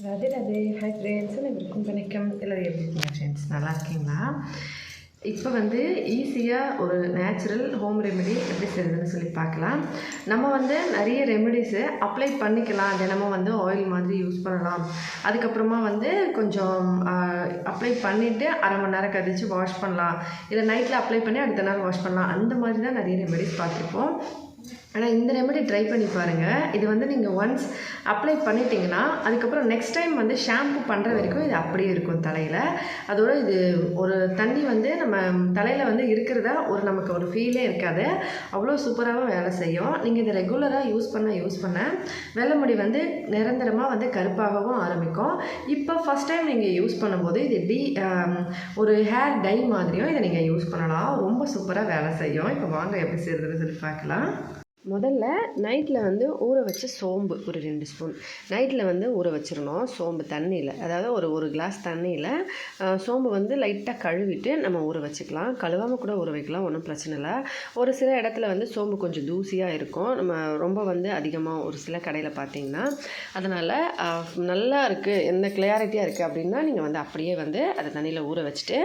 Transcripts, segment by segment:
Radhe Radhe. Hi friends, அனைவருக்கும் வணக்கம். எல்லோரும் எப்படி இருக்கீங்க ஃப்ரெண்ட்ஸ்? நல்லா இருக்கீங்களா? இப்போ வந்து ஈஸியாக ஒரு நேச்சுரல் ஹோம் ரெமெடி எப்படி செய்கிறதுன்னு சொல்லி பார்க்கலாம். நம்ம வந்து நிறைய ரெமெடிஸு அப்ளை பண்ணிக்கலாம். தினமும் வந்து ஆயில் மாதிரி யூஸ் பண்ணலாம். அதுக்கப்புறமா வந்து கொஞ்சம் அப்ளை பண்ணிவிட்டு அரை மணி நேரம் கழிச்சு வாஷ் பண்ணலாம். இல்லை நைட்டில் அப்ளை பண்ணி அடுத்த நேரம் வாஷ் பண்ணலாம். அந்த மாதிரி தான் நிறைய ரெமெடிஸ் பார்த்துருப்போம். ஆனால் இந்த ரெமெடி ட்ரை பண்ணி பாருங்கள். இது வந்து நீங்கள் ஒன்ஸ் அப்ளை பண்ணிட்டீங்கன்னா அதுக்கப்புறம் நெக்ஸ்ட் டைம் வந்து ஷாம்பு பண்ணுற வரைக்கும் இது அப்படியே இருக்கும் தலையில். அதோட இது ஒரு தண்ணி வந்து நம்ம தலையில் வந்து இருக்கிறதா நமக்கு ஒரு ஃபீலே இருக்காது. அவ்வளோ சூப்பராகவும் வேலை செய்யும். நீங்கள் இதை ரெகுலராக யூஸ் பண்ண வெள்ளை முடி வந்து நிரந்தரமாக வந்து கருப்பாகவும் ஆரம்பிக்கும். இப்போ ஃபஸ்ட் டைம் நீங்கள் யூஸ் பண்ணும்போது இது ஒரு ஹேர் டை மாதிரியும் இதை நீங்கள் யூஸ் பண்ணலாம். ரொம்ப சூப்பராக வேலை செய்யும். இப்போ வாங்க எப்படி செய்கிறதுன்னு சொல்லி பார்க்கலாம். முதல்ல நைட்டில் வந்து ஊற வச்ச சோம்பு ஒரு 2 ஸ்பூன் நைட்டில் வந்து ஊற வச்சிடணும். சோம்பு தண்ணியில், அதாவது ஒரு கிளாஸ் தண்ணியில் சோம்பு வந்து லைட்டாக கழுவிட்டு நம்ம ஊற வச்சுக்கலாம். கழுவாமல் கூட ஊற வைக்கலாம், ஒன்றும் பிரச்சனை இல்லை. ஒரு சில இடத்துல வந்து சோம்பு கொஞ்சம் தூசியாக இருக்கும். நம்ம ரொம்ப வந்து அதிகமாக ஒரு சில கடையில் பார்த்தீங்கன்னா, அதனால் நல்லா இருக்குது, எந்த கிளியாரிட்டியாக இருக்குது அப்படின்னா நீங்கள் வந்து அப்படியே வந்து அதை தண்ணியில் ஊற வச்சுட்டு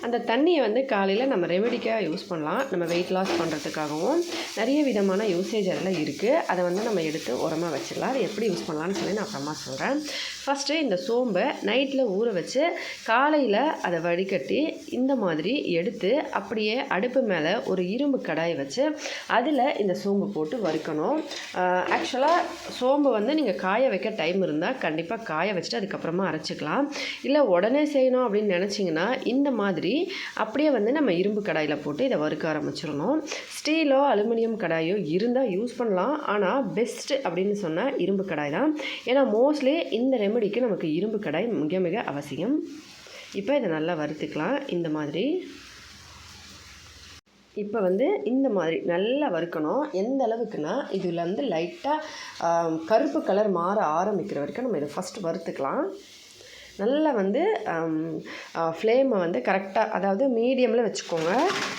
அந்த தண்ணியை வந்து காலையில் நம்ம ரெமெடிக்காக யூஸ் பண்ணலாம். நம்ம வெயிட் லாஸ் பண்ணுறதுக்காகவும் நிறைய விதமான யூசேஜ் எல்லாம் இருக்குது. அதை வந்து நம்ம எடுத்து உரமாக வச்சிடலாம். அதை எப்படி யூஸ் பண்ணலான்னு சொல்லி நான் அப்புறமா சொல்கிறேன். ஃபஸ்ட்டு இந்த சோம்பை நைட்டில் ஊற வச்சு காலையில் அதை வடிகட்டி இந்த மாதிரி எடுத்து அப்படியே அடுப்பு மேலே ஒரு இரும்பு கடாய் வச்சு அதில் இந்த சோம்பு போட்டு வறுக்கணும். ஆக்சுவலாக சோம்பு வந்து நீங்கள் காய வைக்க டைம் இருந்தால் கண்டிப்பாக காய வச்சுட்டு அதுக்கப்புறமா அரைச்சிக்கலாம். இல்லை உடனே செய்யணும் அப்படின்னு நினச்சிங்கன்னா இந்த மாதிரி அப்படியே வந்து நம்ம இரும்பு கடாயில் போட்டு இதை வறுக்க ஆரம்பிச்சிடணும். ஸ்டீலோ அலுமினியம் கடாயோ இருந்தால் யூஸ் பண்ணலாம். ஆனால் பெஸ்ட்டு அப்படின்னு சொன்னால் இரும்பு கடாய் தான். ஏன்னா மோஸ்ட்லி இந்த ரெமெடிக்கு நமக்கு இரும்பு கடாய் மிக மிக அவசியம். இப்போ இதை நல்லா வறுத்துக்கலாம். இந்த மாதிரி இப்போ வந்து இந்த மாதிரி நல்லா வறுக்கணும். எந்த அளவுக்குன்னா இதில் வந்து லைட்டாக கருப்பு கலர் மாற ஆரம்பிக்கிற வரைக்கும் நம்ம இதை ஃபஸ்ட்டு வறுத்துக்கலாம். நல்லா வந்து ஃப்ளேமை வந்து கரெக்டாக, அதாவது மீடியமில் வச்சுக்கோங்க.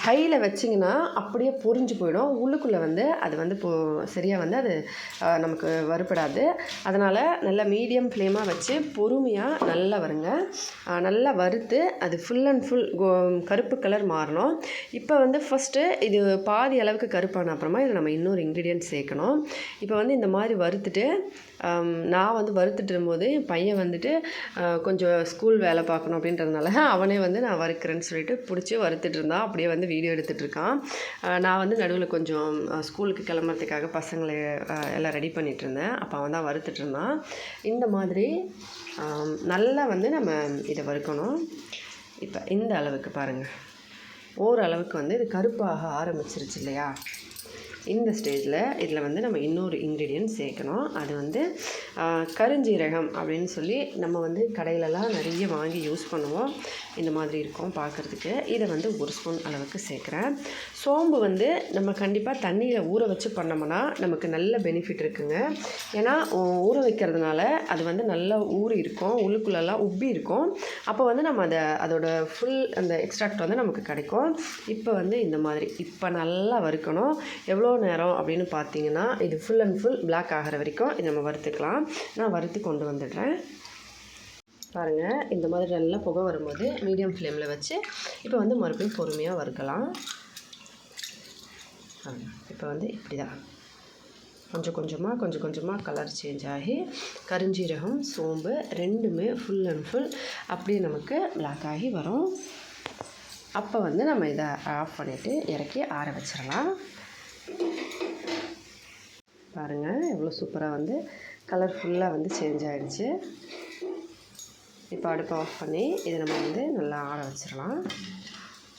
ஹையில் வச்சிங்கன்னா அப்படியே பொரிஞ்சு போயிடும். உள்ளுக்குள்ளே வந்து அது வந்து சரியாக வந்து அது நமக்கு வறுபடாது. அதனால் நல்லா மீடியம் ஃப்ளேமாக வச்சு பொறுமையாக நல்லா வருங்க. நல்லா வறுத்து அது ஃபுல் அண்ட் ஃபுல் கருப்பு கலர் மாறணும். இப்போ வந்து ஃபஸ்ட்டு இது பாதி அளவுக்கு கருப்பான அப்புறமா இதில் நம்ம இன்னொரு இன்க்ரீடியன்ட் சேர்க்கணும். இப்போ வந்து இந்த மாதிரி வறுத்துட்டு நான் வந்து வறுத்துட்டு இருக்கும்போது என் பையன் வந்துட்டு கொஞ்சம் ஸ்கூல் வேலை பார்க்கணும் அப்படின்றதுனால அவனே வந்து நான் வறுக்கிறேன்னு சொல்லிட்டு பிடிச்சி வறுத்துட்டு இருந்தான். அப்படியே வந்து வீடியோ எடுத்துகிட்டு இருக்கான். நான் வந்து நடுவில் கொஞ்சம் ஸ்கூலுக்கு கிளம்புறதுக்காக பசங்களை எல்லாம் ரெடி பண்ணிகிட்டு இருந்தேன். அப்போ அவன் தான் வறுத்துட்டு இருந்தான். இந்த மாதிரி நல்லா வந்து நம்ம இதை வறுக்கணும். இப்போ இந்த அளவுக்கு பாருங்கள், ஓரளவுக்கு வந்து இது கருப்பாக ஆரம்பிச்சிருச்சு இல்லையா? இந்த ஸ்டேஜில் இதில் வந்து நம்ம இன்னொரு இன்க்ரீடியன்ட் சேர்க்கணும். அது வந்து கருஞ்சீரகம் அப்படின்னு சொல்லி நம்ம வந்து கடையிலலாம் நிறைய வாங்கி யூஸ் பண்ணுவோம். இந்த மாதிரி இருக்கும் பார்க்குறதுக்கு. இதை வந்து 1 ஸ்பூன் அளவுக்கு சேர்க்குறேன். சோம்பு வந்து நம்ம கண்டிப்பாக தண்ணியில் ஊற வச்சு பண்ணோம்னா நமக்கு நல்ல பெனிஃபிட் இருக்குங்க. ஏன்னா ஊற வைக்கிறதுனால அது வந்து நல்லா ஊறி இருக்கும், உள்ளுக்குள்ளெல்லாம் உப்பி இருக்கும். அப்போ வந்து நம்ம அதோட ஃபுல் அந்த எக்ஸ்ட்ராக்ட் வந்து நமக்கு கிடைக்கும். இப்போ வந்து இந்த மாதிரி இப்போ நல்லா வறுக்கணும். எவ்வளோ நேரம் அப்படின்னு பார்த்தீங்கன்னா இது ஃபுல் அண்ட் ஃபுல் பிளாக் ஆகிற வரைக்கும் இது நம்ம வறுத்துக்கலாம். நான் வறுத்து கொண்டு வந்துடுறேன். பாருங்கள், இந்த மாதிரி நல்லா புகை வரும்போது மீடியம் ஃப்ளேமில் வச்சு இப்போ வந்து மறுபடியும் பொறுமையாக வறுக்கலாம். இப்போ வந்து இப்படி தான் கொஞ்சம் கொஞ்சமாக கலர் சேஞ்ச் ஆகி கருஞ்சீரகம் சோம்பு ரெண்டுமே ஃபுல் அண்ட் ஃபுல் அப்படியே நமக்கு பிளாக் ஆகி வரும். அப்போ வந்து நம்ம இதை ஆஃப் பண்ணிவிட்டு இறக்கி ஆற வச்சிடலாம். பாருங்கள், எவ்வளோ சூப்பராக வந்து கலர்ஃபுல்லாக வந்து சேஞ்ச் ஆகிடுச்சு. இப்போ அடுப்பை ஆஃப் பண்ணி இதை நம்ம வந்து நல்லா ஆற வச்சிடலாம்.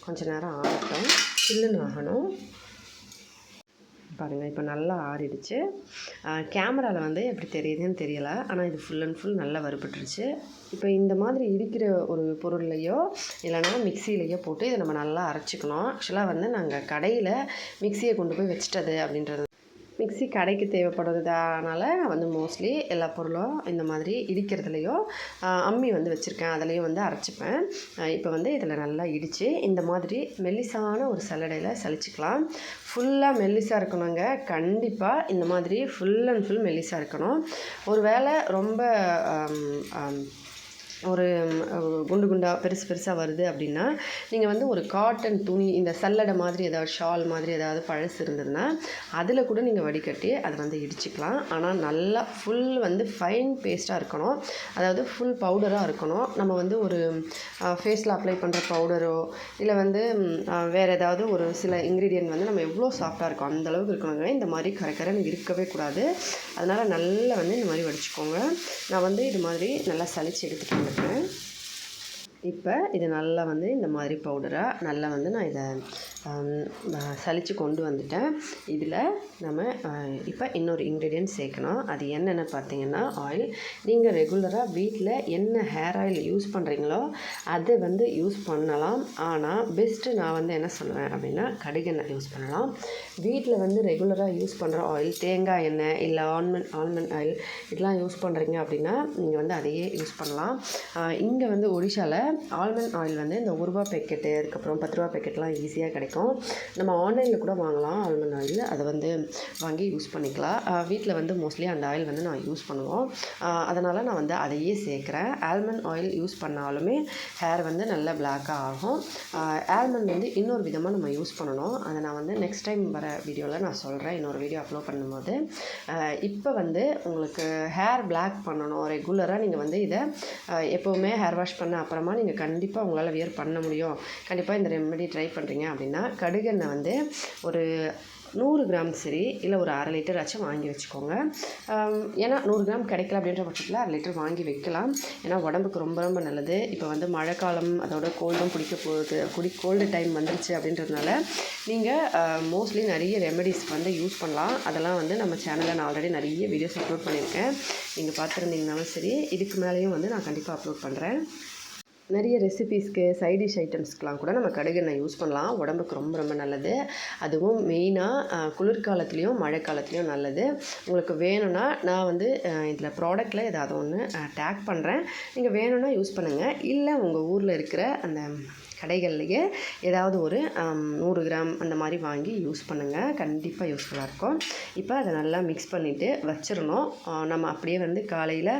கொஞ்சம் நேரம் ஆறட்டும், சில்லுன்னு ஆகணும். பாருங்கள், இப்போ நல்லா ஆறிடுச்சு. கேமராவில் வந்து எப்படி தெரியுதுன்னு தெரியலை, ஆனால் இது ஃபுல் அண்ட் ஃபுல் நல்லா வறுபட்டுருச்சு. இப்போ இந்த மாதிரி இருக்கிற ஒரு பொருள்லையோ இல்லைனா மிக்சியிலையோ போட்டு இதை நம்ம நல்லா அரைச்சிக்கணும். ஆக்சுவலாக வந்து நாங்கள் கடையில் மிக்சியை கொண்டு போய் வச்சிட்டது அப்படின்றது மிக்ஸி கடைக்கு தேவைப்படுறதுனால நான் வந்து மோஸ்ட்லி எல்லா பொருளும் இந்த மாதிரி இடிக்கிறதுலையும் அம்மி வந்து வச்சுருக்கேன், அதுலேயும் வந்து அரைச்சிப்பேன். இப்போ வந்து இதில் நல்லா இடித்து இந்த மாதிரி மெல்லிசான ஒரு சல்லடையில் சலிச்சுக்கலாம். ஃபுல்லாக மெல்லிசாக இருக்கணுங்க, கண்டிப்பாக இந்த மாதிரி ஃபுல் அண்ட் ஃபுல் மெல்லிசாக இருக்கணும். ஒரு வேளை ரொம்ப ஒரு குண்டு குண்டாக பெருசு பெருசாக வருது அப்படின்னா நீங்கள் வந்து ஒரு காட்டன் துணி, இந்த சல்லடை மாதிரி ஏதாவது ஷால் மாதிரி ஏதாவது பழசு இருந்ததுன்னா அதில் கூட நீங்கள் வடிகட்டி அதை வந்து இடிச்சிக்கலாம். ஆனால் நல்லா ஃபுல் வந்து ஃபைன் பேஸ்ட்டாக இருக்கணும், அதாவது ஃபுல் பவுடராக இருக்கணும். நம்ம வந்து ஒரு ஃபேஸில் அப்ளை பண்ணுற பவுடரோ இல்லை வந்து வேறு ஏதாவது ஒரு சில இன்க்ரீடியன்ட் வந்து நம்ம எவ்வளோ சாஃப்டாக இருக்கும் அந்தளவுக்கு இருக்கணுங்க. இந்த மாதிரி கரைக்கரைன்னு இருக்கவே கூடாது. அதனால் நல்லா வந்து இந்த மாதிரி வடிச்சுக்கோங்க. நான் வந்து இது மாதிரி நல்லா சலிச்சு எடுத்துகிட்டு வந்துட்டேன். இப்போ இது நல்லா வந்து இந்த மாதிரி பவுடராக நல்லா வந்து நான் இதை சலித்து கொண்டு வந்துட்டேன். இதில் நம்ம இப்போ இன்னொரு இன்க்ரீடியன்ட் சேர்க்கணும். அது என்னென்னு பார்த்தீங்கன்னா ஆயில். நீங்கள் ரெகுலராக வீட்டில் என்ன ஹேர் ஆயில் யூஸ் பண்ணுறீங்களோ அதை வந்து யூஸ் பண்ணலாம். ஆனால் பெஸ்ட்டு நான் வந்து என்ன சொல்லுவேன் அப்படின்னா கடுகெண்ணெய் யூஸ் பண்ணலாம். வீட்டில் வந்து ரெகுலராக யூஸ் பண்ணுற ஆயில் தேங்காய் எண்ணெய் இல்லை ஆல்மண்ட் ஆயில் இதெல்லாம் யூஸ் பண்ணுறீங்க அப்படின்னா நீங்கள் வந்து அதையே யூஸ் பண்ணலாம். இங்கே வந்து ஒடிஷாவில் ஆல்மண்ட் ஆயில் வந்து இந்த 1 ரூபா பேக்கெட்டு, அதுக்கப்புறம் 10 ரூபா பேக்கெட்லாம் ஈஸியாக கிடைக்கும். நம்ம ஆன்லைனில் கூட வாங்கலாம் ஆல்மண்ட் ஆயில், அதை வந்து வாங்கி யூஸ் பண்ணிக்கலாம். வீட்டில் வந்து மோஸ்ட்லி அந்த ஆயில் வந்து நான் யூஸ் பண்ணுவோம். அதனால் நான் வந்து அதையே சேர்க்குறேன். ஆல்மண்ட் ஆயில் யூஸ் பண்ணாலுமே ஹேர் வந்து நல்லா பிளாக்காக ஆகும். ஆல்மண்ட் வந்து இன்னொரு விதமாக நம்ம யூஸ் பண்ணணும். அதை நான் வந்து நெக்ஸ்ட் டைம் வர வீடியோவில் நான் சொல்கிறேன், இன்னொரு வீடியோ அப்லோட் பண்ணும்போது. இப்போ வந்து உங்களுக்கு ஹேர் பிளாக் பண்ணணும் ரெகுலராக, நீங்கள் வந்து இதை எப்போவுமே ஹேர் வாஷ் பண்ண அப்புறமா நீங்கள் கண்டிப்பாக உங்களால் வியர் பண்ண முடியும். கண்டிப்பாக இந்த ரெமெடி ட்ரை பண்ணுறீங்க அப்படின்னா கடுகெண்ணெய் வந்து ஒரு 100 கிராம் சரி இல்லை ஒரு 1/2 லிட்டர் ஆச்சும் வாங்கி வச்சுக்கோங்க. ஏன்னா 100 கிராம் கிடைக்கல அப்படின்ற பட்சத்தில் 1/2 லிட்டர் வாங்கி வைக்கலாம். ஏன்னா உடம்புக்கு ரொம்ப ரொம்ப நல்லது. இப்போ வந்து மழைக்காலம், அதோட கோல்டும் பிடிக்க போகுது, கோல்டு டைம் வந்துருச்சு அப்படின்றதுனால நீங்கள் மோஸ்ட்லி நிறைய ரெமெடிஸ் வந்து யூஸ் பண்ணலாம். அதெல்லாம் வந்து நம்ம சேனலில் நான் ஆல்ரெடி நிறைய வீடியோஸ் அப்லோட் பண்ணியிருக்கேன். நீங்கள் பார்த்துருந்தீங்கனாலும் சரி, இதுக்கு மேலேயும் வந்து நான் கண்டிப்பாக அப்லோட் பண்ணுறேன். நிறைய ரெசிபீஸ்க்கு, சைடிஷ் ஐட்டம்ஸ்க்கெலாம் கூட நம்ம கடுகெண்ணெய் யூஸ் பண்ணலாம். உடம்புக்கு ரொம்ப ரொம்ப நல்லது. அதுவும் மெயினாக குளிர்காலத்துலேயும் மழைக்காலத்துலேயும் நல்லது. உங்களுக்கு வேணும்னா நான் வந்து இதில் ப்ராடக்ட்டில் ஏதாவது ஒன்று டேக் பண்ணுறேன், நீங்கள் வேணும்னா யூஸ் பண்ணுங்கள். இல்லை உங்கள் ஊரில் இருக்கிற அந்த கடைகள்லையே ஏதாவது ஒரு 100 கிராம் அந்த மாதிரி வாங்கி யூஸ் பண்ணுங்கள், கண்டிப்பாக யூஸ்ஃபுல்லாக இருக்கும். இப்போ அதை நல்லா மிக்ஸ் பண்ணிவிட்டு வச்சிடணும். நம்ம அப்படியே வந்து காலையில்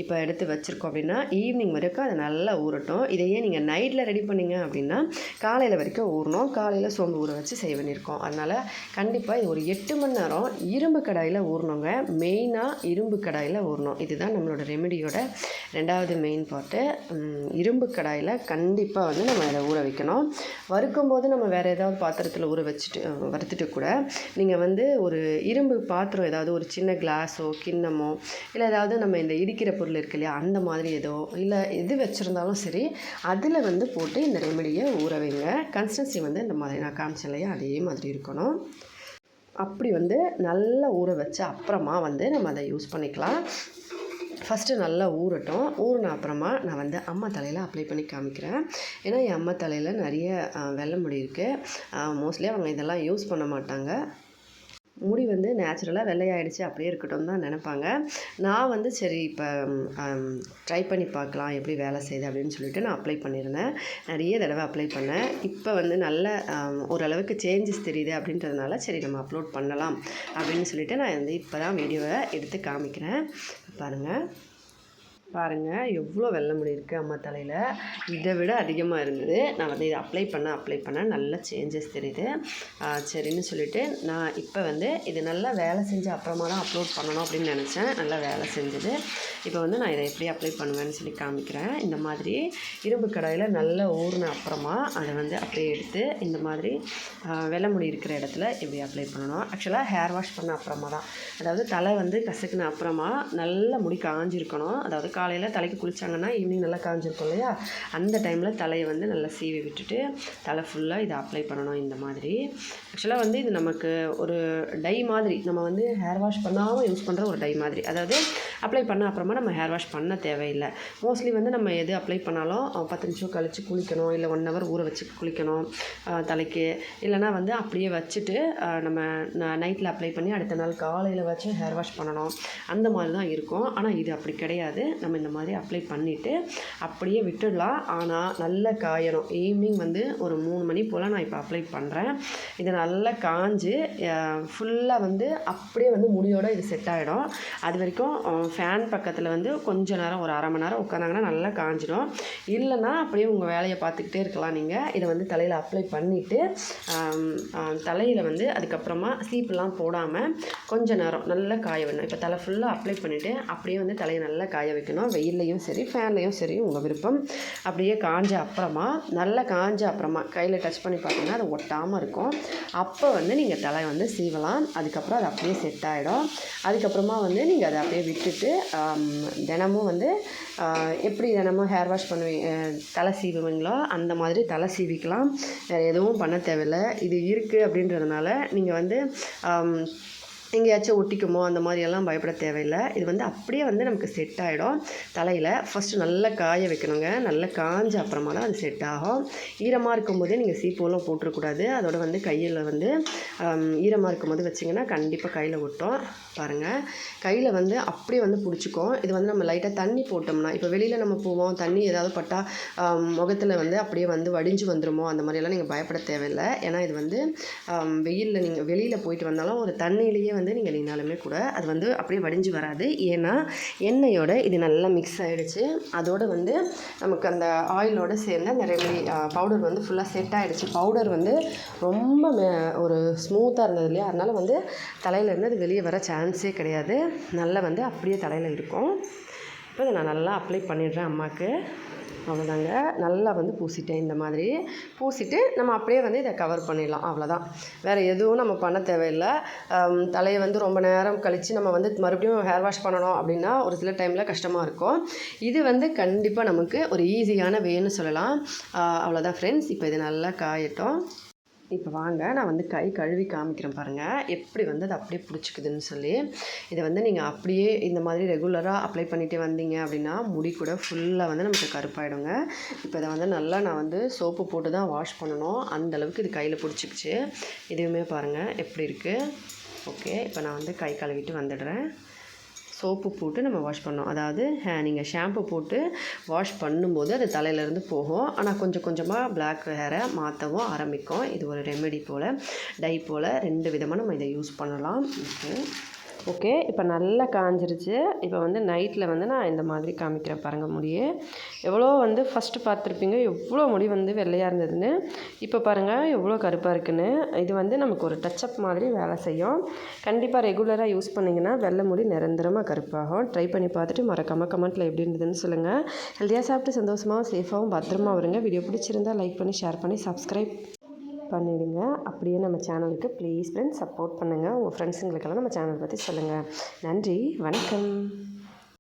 இப்போ எடுத்து வச்சுருக்கோம் அப்படின்னா ஈவினிங் வரைக்கும் அதை நல்லா ஊறட்டும். இதையே நீங்கள் நைட்டில் ரெடி பண்ணிங்க அப்படின்னா காலையில் வரைக்கும் ஊறணும். காலையில் சோம்பு ஊற வச்சு செய்ய வேண்டியிருக்கோம். அதனால் கண்டிப்பாக இது ஒரு 8 மணி நேரம் இரும்பு கடாயில் ஊறணுங்க. மெயினாக இரும்பு கடாயில் ஊறணும். இதுதான் நம்மளோட ரெமெடியோட 2வது மெயின் பார்ட்டு. இரும்பு கடாயில் கண்டிப்பாக வந்து நம்ம அதை ஊற வைக்கணும். வறுக்கும்போது நம்ம வேறு ஏதாவது பாத்திரத்தில் ஊற வச்சுட்டு வறுத்துட்டு கூட நீங்கள் வந்து ஒரு இரும்பு பாத்திரம், ஏதாவது ஒரு சின்ன கிளாஸோ கிண்ணமோ இல்லை ஏதாவது நம்ம இந்த இடிக்கிற பொருள் இருக்கு இல்லையா, அந்த மாதிரி ஏதோ இல்லை எது வச்சுருந்தாலும் சரி, அதில் வந்து போட்டு இந்த ரெமெடியை ஊற வைங்க. கன்சிஸ்டன்சி வந்து இந்த மாதிரி நான் காமிச்சேன் இல்லையா, அதே மாதிரி இருக்கணும். அப்படி வந்து நல்லா ஊற வச்ச அப்புறமா வந்து நம்ம அதை யூஸ் பண்ணிக்கலாம். ஃபஸ்ட்டு நல்லா ஊறட்டும். ஊறின அப்புறமா நான் வந்து அம்மா தலையில் அப்ளை பண்ணி காமிக்கிறேன். ஏன்னா என் அம்மா தலையில் நிறைய வெள்ளை முடி இருக்குது. மோஸ்ட்லி அவங்க இதெல்லாம் யூஸ் பண்ண மாட்டாங்க. முடி வந்து நேச்சுரலாக வெள்ளையாயிடுச்சு அப்படியே இருக்கட்டும் தான் நினைப்பாங்க. நான் வந்து சரி இப்போ ட்ரை பண்ணி பார்க்கலாம் எப்படி வேலை செய்யுது அப்படின்னு சொல்லிட்டு நான் அப்ளை பண்ணியிருந்தேன். நிறைய தடவை அப்ளை பண்ணேன். இப்போ வந்து நல்ல ஓரளவுக்கு சேஞ்சஸ் தெரியுது அப்படின்றதுனால சரி நம்ம அப்லோட் பண்ணலாம் அப்படின்னு சொல்லிட்டு நான் வந்து இப்போ தான் வீடியோவை எடுத்து காமிக்கிறேன். பாருங்கள் எவ்வளோ வெள்ளை முடி இருக்குது அம்மா தலையில். இதை விட அதிகமாக இருந்தது. நான் வந்து இதை அப்ளை பண்ண நல்ல சேஞ்சஸ் தெரியுது. சரின்னு சொல்லிவிட்டு நான் இப்போ வந்து இது நல்லா வேலை செஞ்ச அப்புறமா தான் அப்லோட் பண்ணணும் அப்படின்னு நினச்சேன். நல்லா வேலை செஞ்சது. இப்போ வந்து நான் இதை எப்படி அப்ளை பண்ணுவேன்னு சொல்லி காமிக்கிறேன். இந்த மாதிரி இரும்பு கடாயில் நல்லா ஊறின அப்புறமா அதை வந்து அப்படியே எடுத்து இந்த மாதிரி வெள்ளை முடி இருக்கிற இடத்துல இப்படி அப்ளை பண்ணணும். ஆக்சுவலாக ஹேர் வாஷ் பண்ண அப்புறமா தான், அதாவது தலை வந்து கசக்குன அப்புறமா நல்ல முடி காஞ்சிருக்கணும். அதாவது காலையில் தலைக்கு குளித்தாங்கன்னா ஈவினிங் நல்லா காஞ்சிருக்கும் இல்லையா, அந்த டைமில் தலையை வந்து நல்லா சீவி விட்டுட்டு தலை ஃபுல்லாக இதை அப்ளை பண்ணணும் இந்த மாதிரி. ஆக்சுவலாக வந்து இது நமக்கு ஒரு டை மாதிரி, நம்ம வந்து ஹேர் வாஷ் பண்ணாமல் யூஸ் பண்ணுற ஒரு டை மாதிரி. அதாவது அப்ளை பண்ண அப்புறமா நம்ம ஹேர் வாஷ் பண்ண தேவையில்லை. மோஸ்ட்லி வந்து நம்ம எது அப்ளை பண்ணாலும் 10 நிமிஷம் கழித்து குளிக்கணும், இல்லை 1 ஹவர் ஊற வச்சு குளிக்கணும் தலைக்கு. இல்லைனா வந்து அப்படியே வச்சுட்டு நம்ம நைட்டில் அப்ளை பண்ணி அடுத்த நாள் காலையில் வச்சு ஹேர் வாஷ் பண்ணணும், அந்த மாதிரி தான் இருக்கும். ஆனால் இது அப்படி கிடையாது. நம்ம இந்த மாதிரி அப்ளை பண்ணிவிட்டு அப்படியே விட்டுடலாம். ஆனால் நல்லா காயணும். ஈவினிங் வந்து ஒரு 3 மணி போல் நான் இப்போ அப்ளை பண்ணுறேன். இது நல்லா காஞ்சு ஃபுல்லாக வந்து அப்படியே வந்து முடியோடு இது செட் ஆகிடும். அது வரைக்கும் ஃபேன் பக்கத்தில் வந்து கொஞ்சம் நேரம் ஒரு 1/2 மணி நேரம் உட்காந்தாங்கன்னா நல்லா காஞ்சிடும். இல்லைன்னா அப்படியே உங்கள் வேலையை பார்த்துக்கிட்டே இருக்கலாம். நீங்கள் இதை வந்து தலையில் அப்ளை பண்ணிவிட்டு தலையில் வந்து அதுக்கப்புறமா சீப்பெல்லாம் போடாமல் கொஞ்சம் நேரம் நல்லா காய வைக்கணும். இப்போ தலை ஃபுல்லாக அப்ளை பண்ணிவிட்டு அப்படியே வந்து தலையை நல்லா காய வைக்கணும். வெயில்லையும் சரி ஃபேன்லேயும் சரி உங்கள் விருப்பம். அப்படியே காஞ்ச அப்புறமா நல்லா காஞ்ச அப்புறமா கையில் டச் பண்ணி பார்த்தீங்கன்னா அது ஒட்டாமல் இருக்கும். அப்போ வந்து நீங்கள் தலை வந்து சீவலாம். அதுக்கப்புறம் அது அப்படியே செட் ஆகிடும். அதுக்கப்புறமா வந்து நீங்கள் அதை அப்படியே விட்டுட்டு தினமும் வந்து எப்படி தினமும் ஹேர் வாஷ் தலை சீவுவீங்களோ அந்த மாதிரி தலை சீவிக்கலாம். வேறு எதுவும் பண்ண தேவையில்லை. இது இருக்குது அப்படின்றதுனால நீங்கள் வந்து எங்கேயாச்சும் ஒட்டிக்குமோ அந்த மாதிரியெல்லாம் பயப்பட தேவையில்லை. இது வந்து அப்படியே வந்து நமக்கு செட் ஆகிடும். தலையில் ஃபஸ்ட்டு நல்லா காய வைக்கணுங்க. நல்லா காஞ்ச அப்புறமா தான் அது செட் ஆகும். ஈரமாக இருக்கும்போதே நீங்கள் சீப்பெல்லாம் போட்டுறக்கூடாது. அதோட வந்து கையில் வந்து ஈரமாக இருக்கும்போது வச்சிங்கன்னா கண்டிப்பாக கையில் ஒட்டும். பாருங்கள், கையில் வந்து அப்படியே வந்து பிடிச்சிக்கும். இது வந்து நம்ம லைட்டாக தண்ணி போட்டோம்னா, இப்போ வெளியில் நம்ம போவோம், தண்ணி ஏதாவது பட்டால் முகத்தில் வந்து அப்படியே வந்து வடிஞ்சு வந்துடுமோ அந்த மாதிரியெல்லாம் நீங்கள் பயப்பட தேவையில்லை. ஏன்னா இது வந்து வெயிலில் நீங்கள் வெளியில் போயிட்டு வந்தாலும் ஒரு தண்ணியிலேயே வந்து நீங்கள் நின்னாலுமே கூட அது வந்து அப்படியே வடிஞ்சு வராது. ஏன்னா எண்ணெயோட இது நல்லா மிக்ஸ் ஆகிடுச்சு. அதோடு வந்து நமக்கு அந்த ஆயிலோடு சேர்ந்து அந்த ரெமெடி பவுடர் வந்து ஃபுல்லாக செட் ஆகிடுச்சு. பவுடர் வந்து ரொம்ப ஒரு ஸ்மூத்தாக இருந்தது இல்லையா, அதனால் வந்து தலையிலேருந்து அது வெளியே வர சான்ஸே கிடையாது. நல்லா வந்து அப்படியே தலையில் இருக்கும். இப்போ இதை நான் நல்லா அப்ளை பண்ணிடுறேன் அம்மாவுக்கு. அவ்வளோதாங்க, நல்லா வந்து பூசிட்டேன். இந்த மாதிரி பூசிட்டு நம்ம அப்படியே வந்து இதை கவர் பண்ணிடலாம். அவ்வளோதான், வேறு எதுவும் நம்ம பண்ண தேவையில்லை. தலையை வந்து ரொம்ப நேரம் கழித்து நம்ம வந்து மறுபடியும் ஹேர் வாஷ் பண்ணணும் அப்படின்னா ஒரு சில டைமில் கஷ்டமாக இருக்கும். இது வந்து கண்டிப்பாக நமக்கு ஒரு ஈஸியான வேன்னு சொல்லலாம். அவ்வளோதான் ஃப்ரெண்ட்ஸ். இப்போ இது நல்லா காயட்டும். இப்போ வாங்க நான் வந்து கை கழுவி காமிக்கிறேன் பாருங்கள், எப்படி வந்து அது அப்படியே பிடிச்சிக்குதுன்னு சொல்லி. இதை வந்து நீங்கள் அப்படியே இந்த மாதிரி ரெகுலராக அப்ளை பண்ணிகிட்டே வந்தீங்க அப்படின்னா முடி கூட ஃபுல்லாக வந்து நமக்கு கருப்பாயிடுங்க. இப்போ இதை வந்து நல்லா நான் வந்து சோப்பு போட்டு தான் வாஷ் பண்ணணும். அந்தளவுக்கு இது கையில் பிடிச்சிக்கிச்சு. இதுவுமே பாருங்கள் எப்படி இருக்குது. ஓகே, இப்போ நான் வந்து கை கழுவிட்டு வந்துடுறேன். சோப்பு போட்டு நம்ம வாஷ் பண்ணோம். அதாவது நீங்கள் ஷாம்பு போட்டு வாஷ் பண்ணும்போது அது தலையிலேருந்து போகும். ஆனால் கொஞ்சம் கொஞ்சமாக பிளாக் ஹேரை மாற்றவும் ஆரம்பிக்கும். இது ஒரு ரெமெடி போல், டை போல் 2 விதமாக நம்ம இதை யூஸ் பண்ணலாம். ஓகே, இப்போ நல்லா காஞ்சிருச்சு. இப்போ வந்து நைட்டில் வந்து நான் இந்த மாதிரி காமிக்கிறேன் பாருங்கள். முடியே எவ்வளோ வந்து ஃபஸ்ட்டு பார்த்துருப்பீங்க எவ்வளோ முடி வந்து வெள்ளையாக இருந்ததுன்னு. இப்போ பாருங்கள் எவ்வளோ கருப்பாக இருக்குன்னு. இது வந்து நமக்கு ஒரு டச்சப் மாதிரி வேலை செய்யும். கண்டிப்பாக ரெகுலராக யூஸ் பண்ணிங்கன்னா வெள்ளை முடி நிரந்தரமாக கருப்பாகும். ட்ரை பண்ணி பார்த்துட்டு மறக்காமல் கமெண்ட்டில் எப்படி இருந்ததுன்னு சொல்லுங்கள். ஹெல்த்தியாக சாப்பிட்டு சந்தோஷமாகவும் சேஃபாகவும் பத்திரமா வருங்க. வீடியோ பிடிச்சிருந்தால் லைக் பண்ணி ஷேர் பண்ணி சப்ஸ்கிரைப் பண்ணிவிடுங்க. அப்படியே நம்ம சேனலுக்கு ப்ளீஸ் ஃப்ரெண்ட்ஸ் சப்போர்ட் பண்ணுங்கள். உங்கள் ஃப்ரெண்ட்ஸுங்களுக்கெல்லாம் நம்ம சேனல் பற்றி சொல்லுங்கள். நன்றி, வணக்கம்.